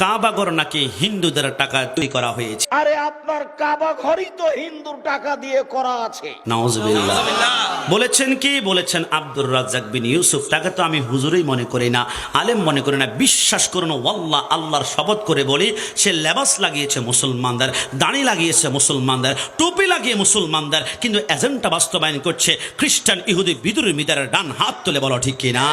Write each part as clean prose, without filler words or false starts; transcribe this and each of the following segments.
কাবা ঘর নাকি হিন্দুদের টাকা তৈরি করা হয়েছে। আরে আপনার কাবা ঘরই তো হিন্দুর টাকা দিয়ে করা আছে। নাউজুবিল্লাহ। বলেছেন কি? বলেছেন আব্দুর রাজ্জাক বিন ইউসুফ। তাকে তো আমি হুজুরই মনে করি না, আলেম মনে করি না। বিশ্বাস করুন, ওয়াল্লাহ, আল্লাহর শপথ করে বলি, সে লেবাস লাগিয়েছে মুসলমানদের, দাড়ি লাগিয়েছে মুসলমানদের, টুপি লাগিয়ে মুসলমানদের, কিন্তু এজেন্ডা বাস্তবায়ন করছে খ্রিস্টান, ইহুদি, বিদুর্মীদের ডান হাত তুলে বলো ঠিক কিনা?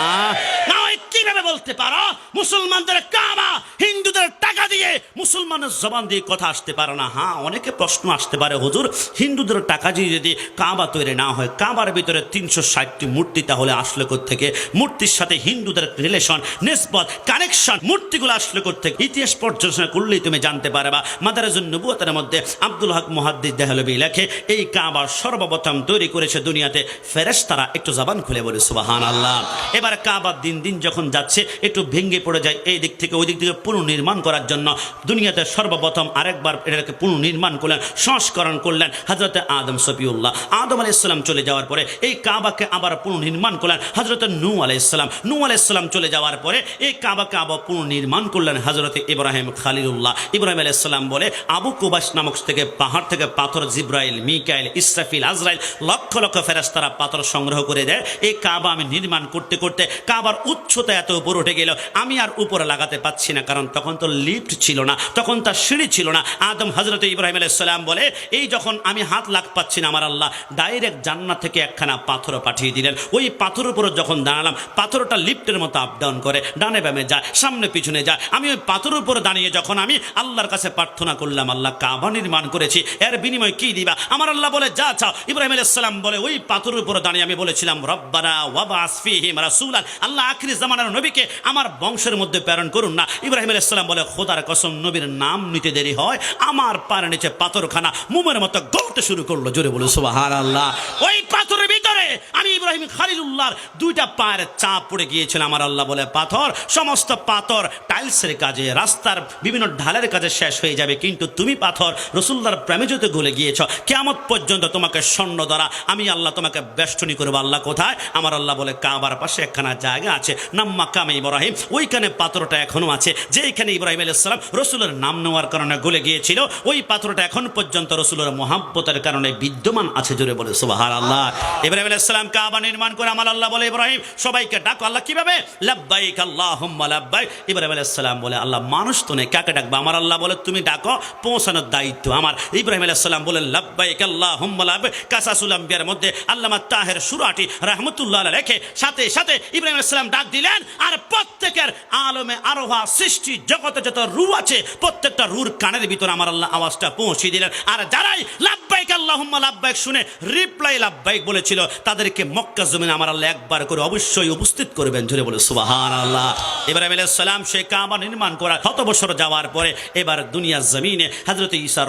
না, কিভাবে বলতে পারো মুসলমানদের কাবা হিন্দুদের টাকা দিয়ে? মুসলমানের জবান দিয়ে কথা আসতে পারে না। হ্যাঁ, অনেকে প্রশ্ন আসতে পারে, হুজুর হিন্দুদের টাকা দিয়ে যদি কাবা তৈরি না হয়, কাবার ভিতরে 360টি মূর্তি তাহলে আসলে কোত্থেকে? মূর্তির সাথে হিন্দুদের রিলেশন, নিসবত, কানেকশন, মূর্তিগুলো আসলে কোত্থেকে? ইতিহাস পর্যালোচনা করলেই তুমি জানতে পারবা। মাদারিজুন নবুওয়াতের মধ্যে আব্দুল হক মুহাদ্দিস দেহলভী লেখে, এই কাবা সর্বপ্রথম তৈরি করেছে দুনিয়াতে ফেরেশতারা। একটু জবান খুলে বলে সুবহানাল্লাহ। এবার কাবা দিন দিন যখন যাচ্ছে একটু ভেঙে পড়ে যায়, এই দিক থেকে ওই দিক থেকে পুনর্নির্মাণ করার জন্য দুনিয়াতে সর্বপ্রথম আরেকবার এটাকে পুনর্নির্মাণ করলেন, সংস্করণ করলেন হযরতে আদম সফিউল্লাহ। আদম আলাইহিস সালাম চলে যাওয়ার পরে এই কাবাকে আবার পুনর্নির্মাণ করলেন হযরতে নূহ আলাইহিস সালাম। নূহ আলাইহিস সালাম চলে যাওয়ার পরে এই কাবাকে আবার পুনর্নির্মাণ করলেন হযরতে ইব্রাহিম খলিলুল্লাহ। ইব্রাহিম আলাইহিস সালাম বলে, আবু কুবাস নামক থেকে পাহাড় থেকে পাথর, জিব্রাইল, মিকাইল, ইসরাফিল, আজরাইল লক্ষ লক্ষ ফেরেশতারা পাথর সংগ্রহ করে দেয়। এই কাবা আমি নির্মাণ করতে করতে কাবার উচ্চতা এত উপর উঠে গেল, আমি আর উপরে লাগাতে পাচ্ছি না, কারণ তখন তো লিফট ছিল না, তখন তার সিঁড়ি ছিল না। আদম হযরত ইব্রাহিম আলাইহিস সালাম বলে, এই যখন আমি হাত লাগ পাচ্ছি না, আমার আল্লাহ ডাইরেক্ট জান্নাত থেকে একখানা পাথর পাঠিয়ে দিলেন। ওই পাথরের উপরে যখন দাঁড়ালাম, পাথরটা লিফটের মতো আপ ডাউন করে, ডানে বামে যায়, সামনে পিছনে যায়। আমি ওই পাথরের উপরে দাঁড়িয়ে যখন আমি আল্লাহর কাছে প্রার্থনা করলাম, আল্লাহ কাবা নির্মাণ করেছি, এর বিনিময় কি দিবা? আমার আল্লাহ বলে, যা চাও। ইব্রাহিম আলাইহিস সালাম বলে, ওই পাথরের উপরে দাঁড়িয়ে আমি বলেছিলাম, রব্বানা ওয়াবাস ফীহিম রাসূলান, আল্লাহ আখির জামানার নবীকে আমার বংশের মধ্যে প্রেরণ করুন না। ইব্রাহিম আলাইহিস সালাম বলে, খোদার কসম, নবীর নাম নিতে দেরি হয়, আমার পায়ের নিচে পাথরখানা মোমের মতো গলতে শুরু করলো। জোরে বলে সুবহানাল্লাহ। ওই পাথরের ভিতরে আমি ইব্রাহিম খলিলুল্লাহর দুইটা পায়ের চাপ পড়ে গিয়েছিল। আমার আল্লাহ বলে, পাথর, সমস্ত পাথর টাইলসের কাজে, রাস্তার বিভিন্ন ঢালের কাজে শেষ হয়ে যাবে, কিন্তু তুমি পাথর রাসূলুল্লাহর প্রেমে যদি গলে গিয়েছ, কিয়ামত পর্যন্ত তোমাকে স্বর্ণ দ্বারা আমি আল্লাহ তোমাকে বেষ্টনী করব। আল্লাহ কোথায়? আমার আল্লাহ বলে, কাবার পাশে একখানা জায়গা আছে, নাম মাকামে ইব্রাহিম, ওইখানে পাথরটা এখনো আছে, যেখানে ইব্রাহিম আলাইহিস সালাম রাসূলের নাম নেওয়ার কারণে গলে গিয়েছিল। ওই পাথরটা এখন পর্যন্ত রাসূলের মহব্বতের কারণে বিদ্যমান আছে। জোরে বলে সুবহানাল্লাহ। ইব্রাহিম আলাইহিস সালাম কাবা নির্মাণ করে আমার আল্লাহ বলে, ইব্রাহিম সবাইকে ডাকো। আল্লাহ কিভাবে? লাব্বাইক আল্লাহুম্মা লাব্বাইক। ইব্রাহিম আলাইহিস সালাম বলে, আল্লাহ মানুষ তো নেই, কাকে ডাকবো? আমার আল্লাহ বলে, তুমি ডাকো, পৌঁছানোর দায়িত্ব আমার। ইব্রাহিম আলাইহিস সালাম বলে, লাব্বাইক আল্লাহুম্মা লাব্বাইক। কাসাসুল আম্বিয়ার মধ্যে আল্লামা তাহের সুরাটি রাহমাতুল্লাহ আলাইহি রেখে সাথে সাথে ইব্রাহিম আলাইহিস সালাম ডাক দিলেন, আর প্রত্যেকের আলমে আরোহা সৃষ্টি জগতে যত রূহ আছে, প্রত্যেকটা রূহর কানের ভিতরে আমার আল্লাহ আওয়াজটা পৌঁছে দিলেন। আর যারাই লাব্বাইক আল্লাহুম্মা লাব্বাইক শুনে রিপ্লাই লাব্বাইক বলেছিল, তাদেরকে মক্কা জমিনে আমার আল্লাহ একবার করে অবশ্যই উপস্থিত করবেন। জোরে বলে সুবহানাল্লাহ। ইব্রাহিম আলাইহিস সালাম সেই কাবা নির্মাণ করা শত বছর যাওয়ার পরে এবার দুনিয়ার জমিনে হযরত ঈসা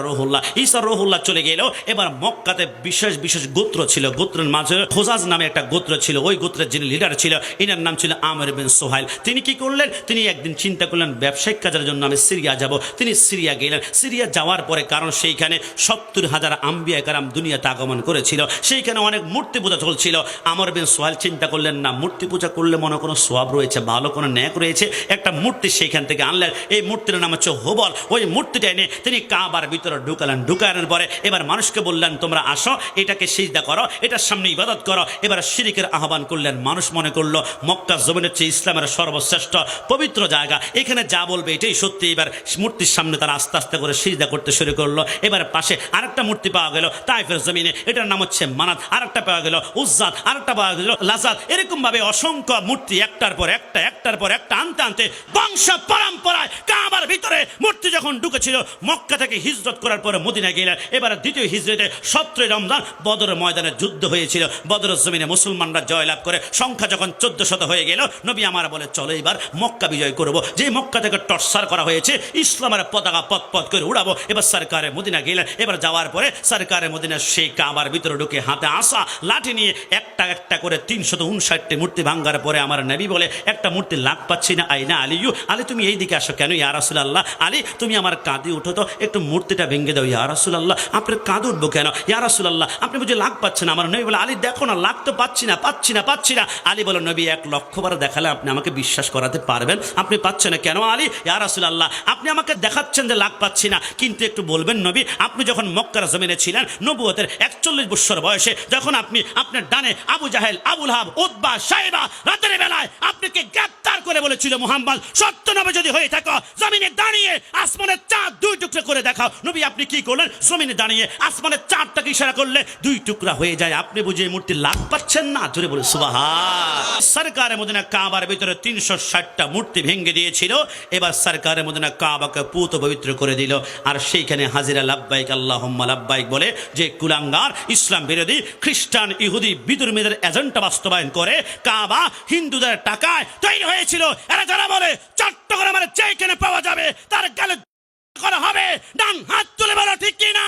রূহুল্লাহ চলে গেল। এবার মক্কাতে বিশেষ বিশেষ গোত্র ছিল, গোত্রের মাঝে খোজাজ নামে একটা গোত্র ছিল। ওই গোত্রের যিনি লিডার ছিল, এনার নাম ছিল আমির বিন সুহাইল। তিনি কি করলেন? তিনি একদিন চিন্তা করলেন, ব্যবসায়িক কাজের জন্য আমি সিরিয়া যাব। তিনি সিরিয়া গেলেন। সিরিয়া যাওয়ার পরে, কারণ সেইখানে 70,000 আম্বিয়া কারাম দুনিয়াতে আগমন করেছিল, সেইখানে অনেক মূর্তি পূজা চলছিল। আমির বিন সুহাইল চিন্তা করলেন, না, মূর্তি পূজা করলে মনে কোনো সওয়াব রয়েছে, ভালো কোনো ন্যাক রয়েছে, একটা মূর্তি সেইখান থেকে আনলেন। এই মূর্তির নাম হচ্ছে হুবল। ওই মূর্তিটা এনে তিনি কাবার ভিতরে ঢুকালেন। ঢুকানোর পরে এবার মানুষকে বললেন, তোমরা আসো, এটাকে সিজদা করো, এটার সামনে ইবাদত করো। এবার শিরকের আহ্বান করলেন। মানুষ মনে করলো মক্কা জমিন হচ্ছে ইসলামের সর্বশ্রেষ্ঠ পবিত্র জায়গা, এখানে যা বলবে এটাই সত্যি। এবার মূর্তির সামনে তারা আস্তে আস্তে করে সিজদা করতে শুরু করলো। এবার পাশে আরেকটা মূর্তি পাওয়া গেল তাইফের জমিনে, এটার নাম হচ্ছে মানাত। আরেকটা পাওয়া গেল উজ্জাত, আরেকটা পাওয়া গেল লাজাত। এরকম ভাবে অসংখ্য মূর্তি একটার পর একটা আনতে আনতে বংশ পরম্পরায় কাবার ভিতরে মূর্তি যখন ঢুকেছিল, মক্কা থেকে হিজরত করার পরে মদিনা গেলেন। এবার দ্বিতীয় হিজরতে 17 রমজান বদরের ময়দানে যুদ্ধ হয়েছিল। বদরের জমিনে মুসলমানরা জয়লাভ করে সংখ্যা যখন 1400 হয়ে গেল, নবী আমার বলে, চলো এবার মক্কা বিজয় করব। যে মক্কা থেকে টর্চার করা হয়েছে, ইসলামের পতাকা পথ পথ করে উড়াবো। এবার সরকারে মদিনা গেলেন। এবার যাওয়ার পরে সরকারে মদিনা সেই কাবার ভিতরে ঢুকে হাতে আসা লাঠি নিয়ে একটা একটা করে 359টি মূর্তি ভাঙ্গার পরে আমার নবী বলে একটা মূর্তি লাভ পাচ্ছি না, আইনা আলিয়ু, আলী তুমি এই দিকে আসো কেন ইয়া রাসূলুল্লাহ, আলী তুমি আমার কাঁধে উঠো তো, একটু মূর্তিটা ভেঙে দাও ইয়া রাসূলুল্লাহ, আপনার কাঁধে উঠবো কেন ইয়া রাসূলুল্লাহ, আপনি বুঝে লাভ পাচ্ছেন। আমার নবী বলে আলী দেখো না লাভ তো পাচ্ছি না পাচ্ছি না পাচ্ছি না। আলী বলো নবী 1,00,000 বার দেখালে আপনি আমাকে বিশ্বাস করাতে পারবেন, আপনি পাচ্ছেন না কেন আলী ইয়া রাসূলুল্লাহ, আপনি আমাকে দেখাচ্ছেন যে লাভ পাচ্ছি না, কিন্তু একটু বলবেন নবী আপনি যখন মক্কার জমিনে ছিলেন নবুয়তের 41 বছর বয়সে, যখন আপনি আপনার ডানে আবু জাহেল, আবু লাহাব, উতবা, শাইবা রাতের বেলায় আপনাকে গ্রেফতার করে বলেছিল মুহাম্মদ সত্য নবী যদি হয়ে থাকো জমিনে দাঁড়িয়ে আসমানের চাঁদ 2 টুকরো করে দেখাও। নবী আপনি কি করলেন? জমিনে দাঁড়িয়ে আসমানের চাঁদটাকে ইশারা করলে 2 টুকরা হয়ে যায়। আপনি বুঝে এই মূর্তি লাভ পাচ্ছেন না? জোরে বলে সুবহান। সরকারে মদিনা কাবার ভিতরে 360টা মূর্তি ভেঙে দিয়েছিল, এবার সরকারে মদিনা কাবাকে পুত পবিত্র করে দিল। আর সেইখানে হাজিরা লাব্বাইক আল্লাহুম্মা লাব্বাইক বলে যে কুলাঙ্গার ইসলাম বিরোধী খ্রিস্টান ইহুদি বিধর্মীদের এজেন্ডা বাস্তবায়ন করে কাবা হিন্দুদের টাকায় তৈরি হয়েছিল। এরা যারা বলে চট্টগ্রামের যেখানে পাওয়া যাবে তার গালে করা হবে, ডান হাত তুলে বলো ঠিক কিনা।